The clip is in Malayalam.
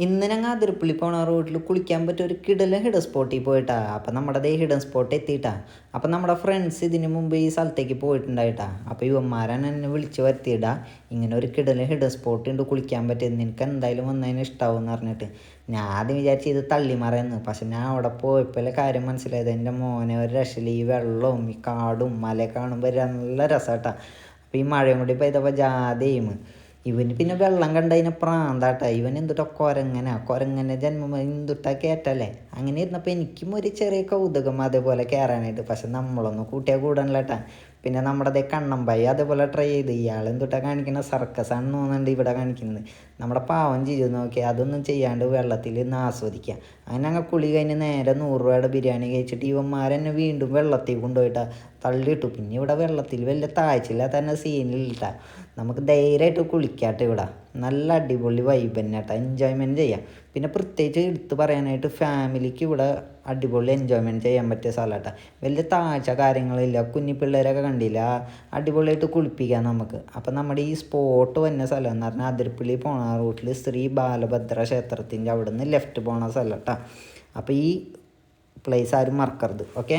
ഇന്ന് ഞങ്ങൾ അതിരപ്പള്ളി പോണ റോഡിൽ കുളിക്കാൻ പറ്റിയ ഒരു കിടലൻ ഹിഡൻ സ്പോട്ടിൽ പോയിട്ടാ. അപ്പം നമ്മുടെ ദേ ഹിഡൻ സ്പോട്ട് എത്തിയിട്ടാ. അപ്പം നമ്മുടെ ഫ്രണ്ട്സ് ഇതിന് മുമ്പ് ഈ സ്ഥലത്തേക്ക് പോയിട്ടുണ്ടായിട്ടാ. അപ്പോൾ ഇവന്മാരാണ് എന്നെ വിളിച്ച് വരുത്തിയിടാ. ഇങ്ങനെ ഒരു കിടലൻ ഹിഡൻ സ്പോട്ട് ഉണ്ട് കുളിക്കാൻ പറ്റിയത്, നിനക്ക് എന്തായാലും വന്നതിന് ഇഷ്ടമാവും എന്ന് പറഞ്ഞിട്ട്. ഞാൻ ആദ്യം വിചാരിച്ച് ഇത് തള്ളിമറയെന്ന്. പക്ഷെ ഞാൻ അവിടെ പോയപ്പോഴേ കാര്യം മനസ്സിലായത്. എൻ്റെ മോനെ ഒരു രക്ഷയിൽ ഈ വെള്ളവും ഈ കാടും മലയൊക്കെ കാണുമ്പോൾ നല്ല രസമാട്ടാ. അപ്പോൾ ഈ മഴയും കൂടി പെയ്തപ്പോൾ ജാതയും ഇവന് പിന്നെ വെള്ളം കണ്ടതിന് പ്രാന്താട്ടാ. ഇവൻ എന്തുട്ടാ കൊരങ്ങനെ ജന്മം എന്തുട്ടാ കയറ്റല്ലേ. അങ്ങനെ ഇരുന്നപ്പോൾ എനിക്കും ഒരു ചെറിയ കൗതുകം അതേപോലെ കയറാനായിട്ട്. പക്ഷെ നമ്മളൊന്നും കൂട്ടിയാൽ കൂടണല്ലേട്ടാ. പിന്നെ നമ്മുടെ അതേ കണ്ണമ്പായി അതേപോലെ ട്രൈ ചെയ്ത്. ഇയാൾ എന്തുട്ടാ കാണിക്കുന്ന സർക്കസാണെന്ന് തോന്നുന്നുണ്ട് ഇവിടെ കാണിക്കുന്നത്. നമ്മുടെ പാവം ചെയ്ത് നോക്കിയാൽ അതൊന്നും ചെയ്യാണ്ട് വെള്ളത്തിൽ നിന്ന് ആസ്വദിക്കുക. അങ്ങനെ ഞങ്ങൾ കുളി കഴിഞ്ഞ് നേരെ 100 രൂപയുടെ ബിരിയാണി കഴിച്ചിട്ട് ഇവന്മാരെന്നെ വീണ്ടും വെള്ളത്തിൽ കൊണ്ടുപോയിട്ടാ തള്ളിയിട്ടു. പിന്നെ ഇവിടെ വെള്ളത്തിൽ വലിയ താഴ്ചയില്ല തന്നെ സീനിലിട്ടാ. നമുക്ക് ധൈര്യമായിട്ട് കുളിക്കാട്ടെ ഇവിടെ. നല്ല അടിപൊളി വൈബ് തന്നെ കേട്ടോ, എൻജോയ്മെൻറ്റ് ചെയ്യാം. പിന്നെ പ്രത്യേകിച്ച് എടുത്ത് പറയാനായിട്ട് ഫാമിലിക്ക് ഇവിടെ അടിപൊളി എൻജോയ്മെൻറ്റ് ചെയ്യാൻ പറ്റിയ സ്ഥലം കേട്ടോ. വലിയ താഴ്ച കാര്യങ്ങളില്ല, കുഞ്ഞി പിള്ളേരൊക്കെ കണ്ടില്ല, അടിപൊളിയായിട്ട് കുളിപ്പിക്കാം നമുക്ക്. അപ്പം നമ്മുടെ ഈ സ്പോട്ട് വന്ന സ്ഥലം എന്ന് പറഞ്ഞാൽ അതിരപ്പള്ളി പോണ റൂട്ടിൽ ശ്രീ ബാലഭദ്ര ക്ഷേത്രത്തിൻ്റെ അവിടെ നിന്ന് ലെഫ്റ്റ് പോണ സ്ഥലം കേട്ടോ. അപ്പോൾ ഈ പ്ലേസ് ആരും മറക്കരുത്. ഓക്കെ.